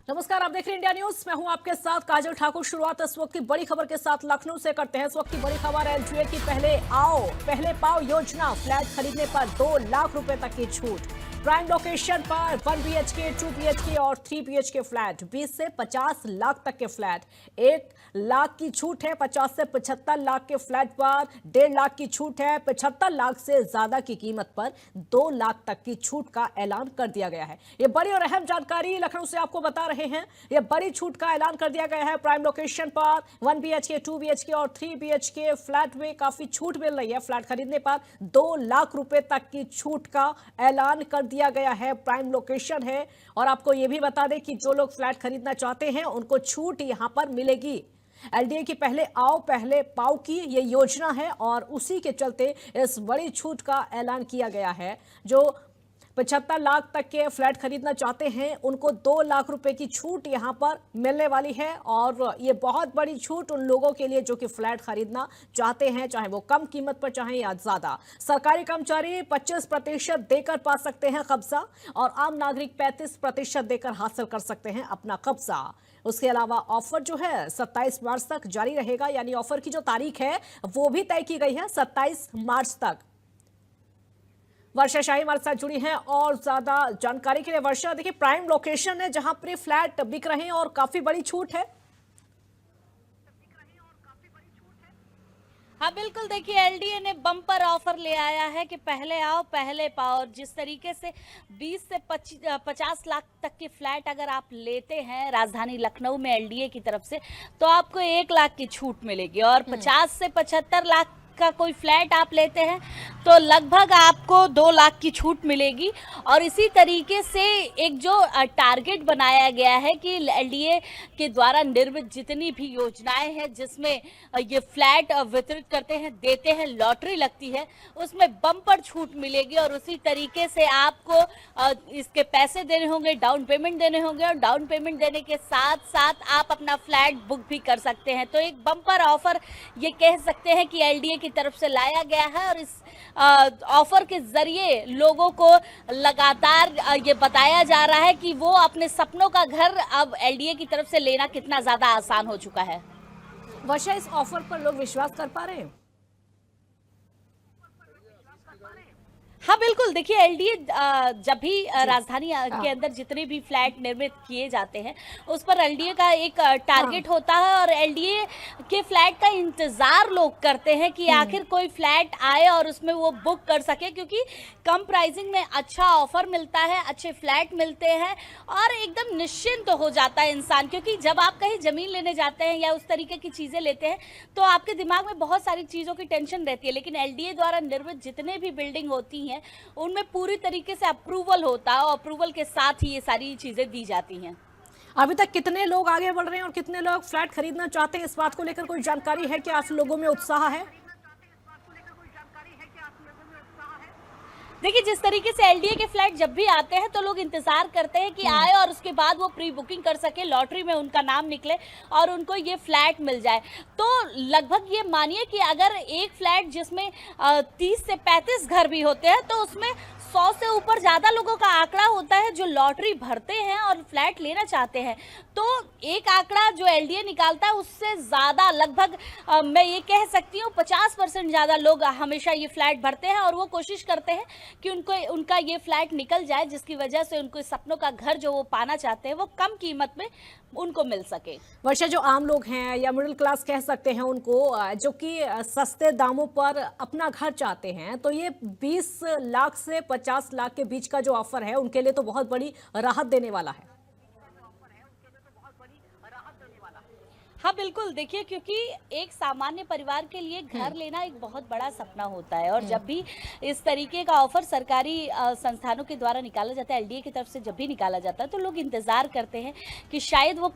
नमस्कार, आप देख रहे हैं इंडिया न्यूज। मैं हूं आपके साथ काजल ठाकुर। शुरुआत इस वक्त की बड़ी खबर के साथ लखनऊ से करते हैं। इस वक्त की बड़ी खबर एलजीए की पहले आओ पहले पाओ योजना, फ्लैट खरीदने पर 2 लाख रुपए तक की छूट। प्राइम लोकेशन पर 1 BHK, 2 BHK और 3 BHK फ्लैट 20 से 50 लाख तक के फ्लैट 1 लाख की छूट है। 50 से 75 लाख के फ्लैट पर 1.5 लाख की छूट है। 75 लाख से ज्यादा की कीमत पर 2 लाख तक की छूट का ऐलान कर दिया गया है। ये बड़ी और अहम जानकारी लखनऊ से आपको बता रहे हैं। ये बड़ी छूट का ऐलान कर दिया गया है। प्राइम लोकेशन पर 1 BHK, 2 BHK और 3 BHK फ्लैट में काफी छूट मिल रही है। फ्लैट खरीदने पर 2 लाख रुपए तक की छूट का ऐलान कर दिया गया है। प्राइम लोकेशन है। और आपको यह भी बता दें कि जो लोग फ्लैट खरीदना चाहते हैं उनको छूट यहां पर मिलेगी। एलडीए की पहले आओ पहले पाओ की ये योजना है और उसी के चलते इस बड़ी छूट का ऐलान किया गया है। जो 75 लाख तक के फ्लैट खरीदना चाहते हैं उनको 2 लाख रुपए की छूट यहां पर मिलने वाली है। और ये बहुत बड़ी छूट उन लोगों के लिए जो कि फ्लैट खरीदना चाहते हैं, चाहे वो कम कीमत पर चाहे या ज्यादा। सरकारी कर्मचारी 25% देकर पा सकते हैं कब्जा और आम नागरिक 35% देकर हासिल कर सकते हैं अपना कब्जा। उसके अलावा ऑफर जो है 27 मार्च तक जारी रहेगा, यानी ऑफर की जो तारीख है वो भी तय की गई है 27 मार्च तक। वर्षा शाही हमारे साथ जुड़ी हैं और ज्यादा जानकारी के लिए। वर्षा, देखिए प्राइम लोकेशन है जहां पर फ्लैट बिक रहे हैं और काफी बड़ी छूट है। हाँ बिल्कुल, देखिए एलडीए ने बम्पर ऑफर ले आया है कि पहले आओ पहले पाओ। और जिस तरीके से 20 से 50 लाख तक के फ्लैट अगर आप लेते हैं राजधानी लखनऊ में एलडीए की तरफ से तो आपको 1 लाख की छूट मिलेगी। और 50 से 75 लाख का कोई फ्लैट आप लेते हैं तो लगभग आपको 2 लाख की छूट मिलेगी। और इसी तरीके से एक जो टारगेट बनाया गया है कि एलडीए के द्वारा निर्मित जितनी भी योजनाएं हैं जिसमें ये फ्लैट वितरित करते हैं, देते हैं, लॉटरी लगती है, उसमें बम्पर छूट मिलेगी। और उसी तरीके से आपको इसके पैसे देने होंगे, डाउन पेमेंट देने होंगे और डाउन पेमेंट देने के साथ साथ आप अपना फ्लैट बुक भी कर सकते हैं। तो एक बम्पर ऑफर ये कह सकते हैं कि एलडीए की तरफ से लाया गया है। और इस ऑफर के जरिए लोगों को लगातार ये बताया जा रहा है कि वो अपने सपनों का घर अब एलडीए की तरफ से लेना कितना ज्यादा आसान हो चुका है। वर्षा, इस ऑफर पर लोग विश्वास कर पा रहे हैं? हाँ बिल्कुल, देखिए एलडीए जब भी राजधानी के अंदर जितने भी फ्लैट निर्मित किए जाते हैं उस पर एलडीए का एक टारगेट होता है। और एलडीए के फ्लैट का इंतजार लोग करते हैं कि आखिर कोई फ्लैट आए और उसमें वो बुक कर सके, क्योंकि कम प्राइसिंग में अच्छा ऑफर मिलता है, अच्छे फ्लैट मिलते हैं और एकदम निश्चिंत हो जाता है इंसान। क्योंकि जब आप कहीं जमीन लेने जाते हैं या उस तरीके की चीजें लेते हैं तो आपके दिमाग में बहुत सारी चीजों की टेंशन रहती है, लेकिन एलडीए द्वारा निर्मित जितने भी बिल्डिंग होती हैं उनमें पूरी तरीके से अप्रूवल होता है और अप्रूवल के साथ ही ये सारी चीजें दी जाती हैं। अभी तक कितने लोग आगे बढ़ रहे हैं और कितने लोग फ्लैट खरीदना चाहते हैं, इस बात को लेकर कोई जानकारी है? क्या आप लोगों में उत्साह है? देखिए जिस तरीके से एलडीए के फ्लैट जब भी आते हैं तो लोग इंतजार करते हैं कि आए और उसके बाद वो प्री बुकिंग कर सके, लॉटरी में उनका नाम निकले और उनको ये फ्लैट मिल जाए। तो लगभग ये मानिए कि अगर एक फ्लैट जिसमें 30 से 35 घर भी होते हैं तो उसमें 100 से ऊपर ज़्यादा लोगों का आंकड़ा होता है जो लॉटरी भरते हैं और फ्लैट लेना चाहते हैं। तो एक आंकड़ा जो एलडीए निकालता है उससे ज़्यादा लगभग मैं ये कह सकती हूँ 50% ज़्यादा लोग हमेशा ये फ्लैट भरते हैं और वो कोशिश करते हैं कि उनका ये फ्लैट निकल जाए, जिसकी वजह से उनको सपनों का घर जो वो पाना चाहते हैं वो कम कीमत में उनको मिल सके। वर्षा, जो आम लोग हैं या मिडिल क्लास कह सकते हैं उनको, जो कि सस्ते दामों पर अपना घर चाहते हैं, तो ये 20 लाख से 50 लाख के बीच का जो ऑफर है उनके लिए तो बहुत बड़ी राहत देने वाला है। हाँ बिल्कुल, देखिए क्योंकि एक सामान्य परिवार के लिए घर लेना एक बहुत बड़ा सपना होता है। और जब भी इस तरीके का ऑफर सरकारी संस्थानों के द्वारा निकाला जाता है, एलडीए की तरफ से जब भी निकाला जाता है तो लोग इंतजार करते हैं कि शायद वो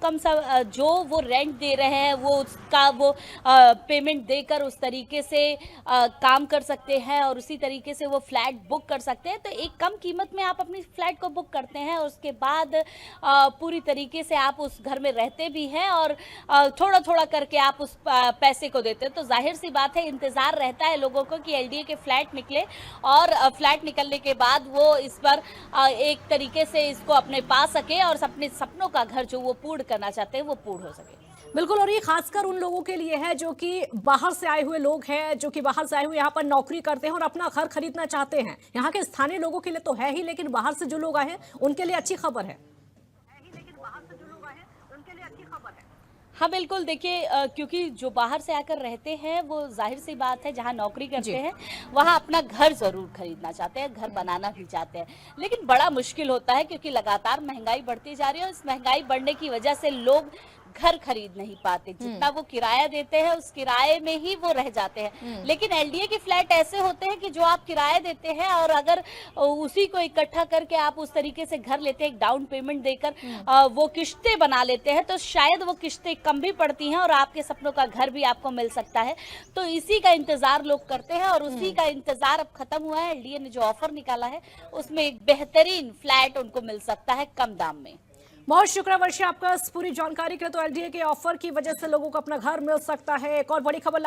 जो वो रेंट दे रहे हैं वो उसका वो पेमेंट देकर उस तरीके से काम कर सकते हैं और उसी तरीके से वो फ्लैट बुक कर सकते हैं। तो एक कम कीमत में आप अपनी फ्लैट को बुक करते हैं और उसके बाद पूरी तरीके से आप उस घर में रहते भी हैं और थोड़ा थोड़ा करके आप उस पैसे को देते हैं। तो जाहिर सी बात है इंतजार रहता है लोगों को कि एलडीए के फ्लैट निकले और फ्लैट निकलने के बाद वो इस पर एक तरीके से इसको अपने पा सके और अपने सपनों का घर जो वो पूर्ण करना चाहते हैं वो पूर्ण हो सके। बिल्कुल, और ये खासकर उन लोगों के लिए है जो कि बाहर से आए हुए लोग हैं, जो कि बाहर से आए हुए यहाँ पर नौकरी करते हैं और अपना घर खरीदना चाहते हैं। यहाँ के स्थानीय लोगों के लिए तो है ही, लेकिन बाहर से जो लोग आए हैं उनके लिए अच्छी खबर है। हाँ बिल्कुल, देखिए क्योंकि जो बाहर से आकर रहते हैं वो जाहिर सी बात है जहाँ नौकरी करते हैं वहाँ अपना घर जरूर खरीदना चाहते हैं, घर बनाना भी चाहते हैं, लेकिन बड़ा मुश्किल होता है क्योंकि लगातार महंगाई बढ़ती जा रही है और इस महंगाई बढ़ने की वजह से लोग घर खरीद नहीं पाते। जितना वो किराया देते हैं उस किराए में ही वो रह जाते हैं। लेकिन एलडीए के फ्लैट ऐसे होते हैं कि जो आप किराया देते हैं और अगर उसी को इकट्ठा करके आप उस तरीके से घर लेते हैं, एक डाउन पेमेंट देकर वो किश्तें बना लेते हैं, तो शायद वो किश्तें कम भी पड़ती हैं और आपके सपनों का घर भी आपको मिल सकता है। तो इसी का इंतजार लोग करते हैं और उसी का इंतजार अब खत्म हुआ है। एलडीए ने जो ऑफर निकाला है उसमें एक बेहतरीन फ्लैट उनको मिल सकता है कम दाम में। बहुत शुक्रिया वर्षा आपका इस पूरी जानकारी के लिए। तो एलडीए के ऑफर की वजह से लोगों को अपना घर मिल सकता है। एक और बड़ी खबर